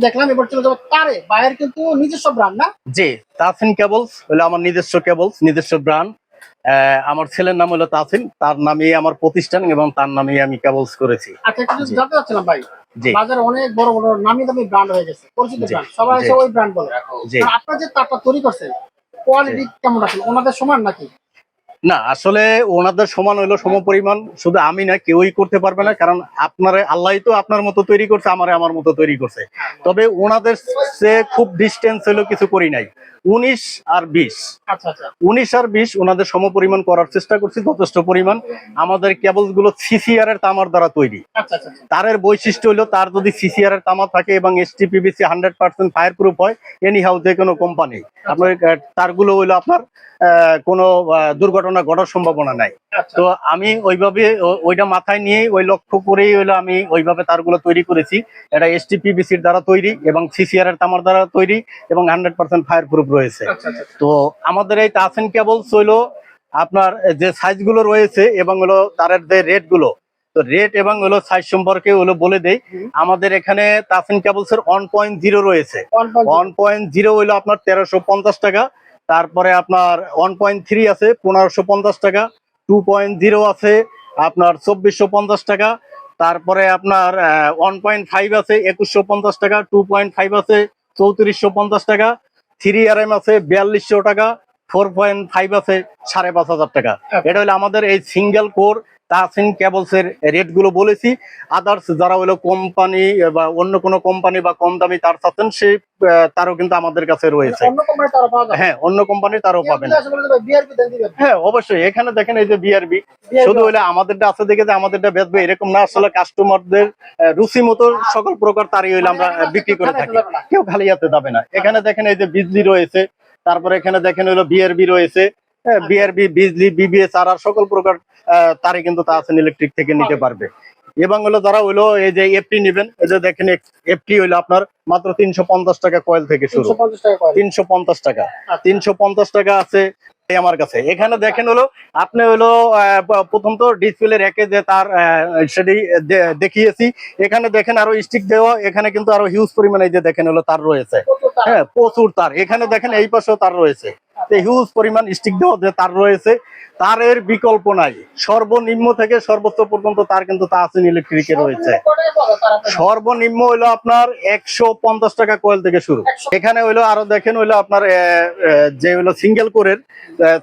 দেখলাম এবার চলে যাবো তারে বাইরের কিন্তু নিজস্ব ব্র্যান্ড না? জি, তাসিন কেবলস হলো আমার নিজস্ব কেবলস, নিজস্ব ব্র্যান্ড। আমার ছেলের নাম হলো তাসিন, তার নামেই আমার প্রতিষ্ঠান এবং তার নামেই আমি কেবলস করেছি। আচ্ছা, একটু জি জানতে চাচ্ছিলাম ভাই, জি বাজারে অনেক বড় বড় নামি দামি ব্র্যান্ড হয়ে গেছে, পরিচিত জি ব্র্যান্ড, সবাই জি এসে ওই ব্র্যান্ড বলে। জি আপনার যে তারটা তৈরি করছেন জি। কোয়ালিটি কেমন আসলে ওনাদের সমান নাকি? না, আসলে ওনাদের সমান হইলো সমপরিমাণ, শুধু আমি না, কেউই করতে পারবে না, কারণ আপনারে আল্লাহই তো আপনার মতো তৈরি করছে, আমারে আমার মতো তৈরি করছে। তবে ওনাদের সে খুব ডিস্টেন্স হইলো কিছু করি নাই। 19 আর 20, আচ্ছা আচ্ছা 19 আর 20 ওনাদের সমপরিমাণ করার চেষ্টা করছি, যথেষ্ট পরিমাণ। আমাদের কেবলস গুলো সিসিআর এর তামার দ্বারা তৈরি। আচ্ছা আচ্ছা আচ্ছা। তারের বৈশিষ্ট্য হলো, তার যদি সিসিআর এর তামা থাকে এবং এসটিপিবিসি 100% ফায়ার প্রুফ হয়, এনি হাউ যে কোনো কোম্পানি, আপনার তারগুলো হইলো আপনার কোনো দুর্ঘটনা ঘটার সম্ভাবনা নাই। আচ্ছা তো আমি ওইভাবে ওইটা মাথায় নিয়ে ওই লক্ষ্য করেই হইলো আমি ওইভাবে তারগুলো তৈরি করেছি। এটা এসটিপিবিসির দ্বারা তৈরি এবং সিসিআর এর তামার দ্বারা তৈরি এবং 100% ফায়ার প্রুফ রয়েছে। আচ্ছা আচ্ছা তো আমাদের এই তাসিন কেবলস হইলো আপনার যে সাইজ গুলো রয়েছে এবং হলো তারের যে রেট গুলো, তো রেট এবং হলো সাইজ সম্পর্কে হলো বলে দেই। আমাদের এখানে তাসিন কেবলস এর 1.0 রয়েছে। 1.0 হইলো আপনার 1350 টাকা। তারপরে আপনার 1.3 আছে 1550 টাকা। 2.0 আছে আপনার 2450 টাকা। তারপরে আপনার 1.5 আছে 2150 টাকা। 2.5 আছে 3450 টাকা। 3RM আছে 4200 টাকা। 4.5 আছে 5500 টাকা। এটা হলো আমাদের এই সিঙ্গেল কোর তাসিন কেবলস এর রেট গুলো বলেছি। আদার্স যারা হলো কোম্পানি বা অন্য কোনো কোম্পানি বা কম দামি তার চাচ্ছেন, সেই তারও কিন্তু আমাদের কাছে রয়েছে। অন্য কোম্পানি তারা পাওয়া যাবে? হ্যাঁ, অন্য কোম্পানির তারও পাবেন। বিআরপি দেন দিবেন? হ্যাঁ, অবশ্যই। এখানে দেখেন এই যে বিআরবি, শুধু হইলে আমাদেরটা আছে দেখে যে আমাদেরটা বেচবে এরকম না, আসলে কাস্টমারদের রুচি মতো সকল প্রকার তারই হইলে আমরা বিক্রি করে থাকি। কেউ খালি হাতে যাবে না। এখানে দেখেন এই যে বিজলি রয়েছে, তারপরে এখানে দেখেন হইলো বিআরবি রয়েছে। বিআরবি, বিজলি, বিবিএস আর সকল প্রকার তারই কিন্তু তাসিন ইলেকট্রিক থেকে নিতে পারবে। এবং হলো যারা হইলো এই যে এফটি নেবেন, এই যে দেখেন এফটি হইলো আপনার মাত্র 350 টাকা কয়েল থেকে শুরু। 350 টাকা করে। 350 টাকা, 350 টাকা আছে আমার কাছে। এখানে দেখেন হলো আপনি হলো প্রথম তো ডিসপ্লে রেখে যে তার সেটি দেখিয়েছি। এখানে দেখেন আরো স্টিক দেওয়া, এখানে কিন্তু আরো হিউজ পরিমাণে এই যে দেখেন হলো তার রয়েছে। হ্যাঁ, প্রচুর তার। এখানে দেখেন এই পাশেও তার রয়েছে, হিউজ পরিমাণ স্টিক দেওয়া যে তার রয়েছে। তারের বিকল্প নাই, সর্বনিম্ন থেকে সর্বোচ্চ পর্যন্ত তার কিন্তু তাসিন ইলেকট্রিকে রয়েছে। সর্বনিম্ন হইলো আপনার 150 টাকা কয়েল থেকে শুরু। এখানে হইলো আরো দেখেন হইলো আপনার যে হইলো সিঙ্গেল কোরের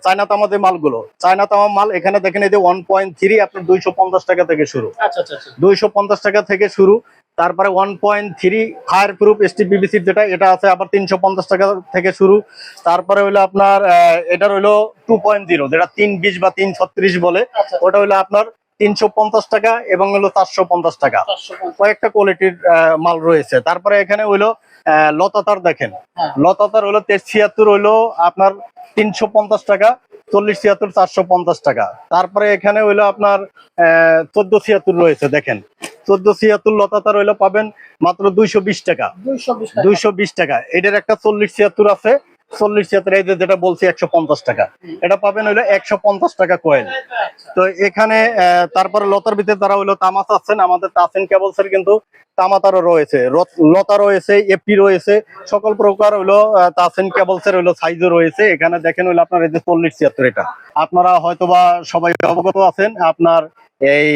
চায়না তামা যে মালগুলো, চায়না তামা মাল এখানে দেখেন এই যে 1.3 আপনার 250 টাকা থেকে শুরু। আচ্ছা আচ্ছা আচ্ছা 250 টাকা থেকে শুরু। তারপরে 1.3 ফায়ার প্রুফ এসটিপিবিসির যেটা, এটা আছে আবার 350 টাকা থেকে শুরু। তারপরে হইলো আপনার এটার হইলো 2.0 যেটা 320 বা 336 বলে, আচ্ছা। ওটা হইলো আপনার 350 টাকা এবং হলো 450 টাকা। 450 কয়েকটা কোয়ালিটির মাল রয়েছে। তারপরে এখানে হইলো লতাতার দেখেন, হ্যাঁ। লতাতার হইলো 73 হইলো আপনার 350 টাকা। 4076 450 টাকা। তারপরে এখানে হইলো আপনার 1476 রয়েছে দেখেন, 1476 লতাতার হইলো পাবেন মাত্র 220 টাকা। 220 টাকা। 220 টাকা। এটার একটা 4076 আছে, 4076 এই যে যেটা বলছি 150 টাকা, এটা পাবেন হইলো 150 টাকা কয়েল। তো এখানে তারপরে লতার ভিতরে তারা হইলো তামা চাচ্ছেন, আমাদের তাসিন কেবলস এর কিন্তু তামা তারও রয়েছে, লতা রয়েছে, এপি রয়েছে, সকল প্রকার হইলো তাসিন কেবলস এর হইলো সাইজও রয়েছে। এখানে দেখেন হইলো আপনার এই যে 4076, এটা আপনারা হয়তোবা সবাই অবগত আছেন। আপনার এই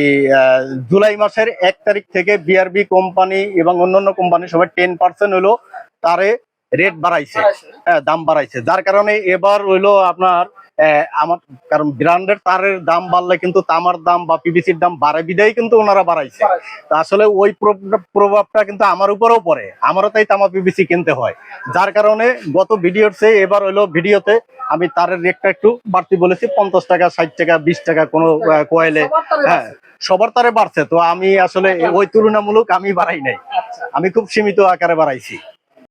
জুলাই মাসের 1 তারিখ থেকে বিআরবি কোম্পানি এবং অন্যান্য কোম্পানি সবাই 10% হইলো তারে রেট বাড়াইছে, হ্যাঁ দাম বাড়াইছে। যার কারণে এবার হইলো আপনার আমার, কারণ ব্র্যান্ডের তারের দাম বাড়লে কিন্তু তামার দাম বা পিভিসির দাম বাড়ে, বিদায় কিন্তু ওনারা বাড়াইছে। তা আসলে ওই প্রভাবটা কিন্তু আমার উপরেও পড়ে, আমারও তাই তামা পিভিসি কিনতে হয়। যার কারণে গত ভিডিওর চেয়ে এবার হইলো ভিডিওতে আমি তারের রেটটা একটু বাড়তি বলেছি, 50 টাকা, 60 টাকা, 20 টাকা কোনো কয়েলে। হ্যাঁ, সবার তারে বাড়ছে, তো আমি আসলে ওই তুলনামূলক আমি বাড়াই নাই, আমি খুব সীমিত আকারে বাড়াইছি।